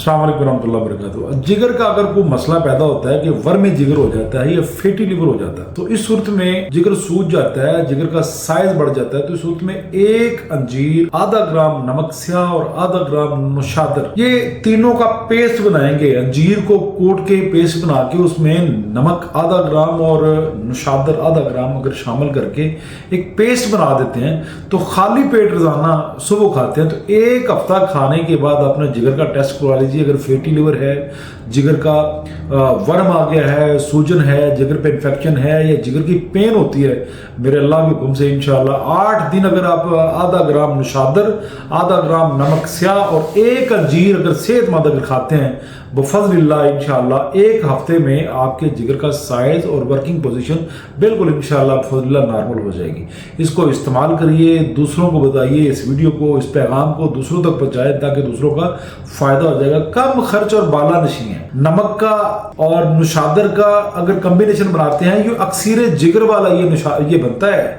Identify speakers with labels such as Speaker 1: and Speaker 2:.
Speaker 1: अस्सलाम वालेकुम रहमतुल्लाहि व बरकातुहू। जिगर का अगर कोई मसला पैदा होता है कि वर्म जिगर हो जाता है या फैटी लिवर हो जाता है, तो इस सूरत में जिगर सूज जाता है, जिगर का साइज बढ़ जाता है, तो इस सूरत में एक अंजीर, आधा ग्राम नमक स्याह और आधा ग्राम नुशादर, ये तीनों का पेस्ट बनाएंगे। अंजीर को कूट के पेस्ट बना के उसमें नमक आधा ग्राम और नुशादर आधा ग्राम अगर शामिल करके एक पेस्ट बना देते हैं, तो खाली पेट रोजाना सुबह खाते हैं, तो एक हफ्ता खाने के बाद अपने जिगर का टेस्ट करवा लीजिए। अगर फैटी लिवर है, जिगर का वर्म आ गया है, सूजन है, जिगर पे इन्फेक्शन है या जिगर की पेन होती है, मेरे अल्लाह के हुक्म से इंशाल्लाह 8 दिन अगर आप आधा ग्राम नुशादर, आधा ग्राम नमक स्याह और एक अंजीर अगर सेहतमंद अगर खाते हैं, बफज़लिल्लाह इंशाल्लाह एक हफ्ते में आपके जिगर का साइज और वर्किंग पोजीशन बिल्कुल इंशाल्लाह बफज़लिल्लाह नॉर्मल हो जाएगी। इसको इस्तेमाल करिए, दूसरों को बताइए, इस वीडियो को, इस पैगाम को दूसरों तक पहुंचाएं ताकि दूसरों का फायदा हो जाएगा। कम खर्च और बाला नशी है। नमक का और नुशादर का अगर कॉम्बिनेशन बनाते हैं, ये अक्सीर जिगर वाला ये बनता है।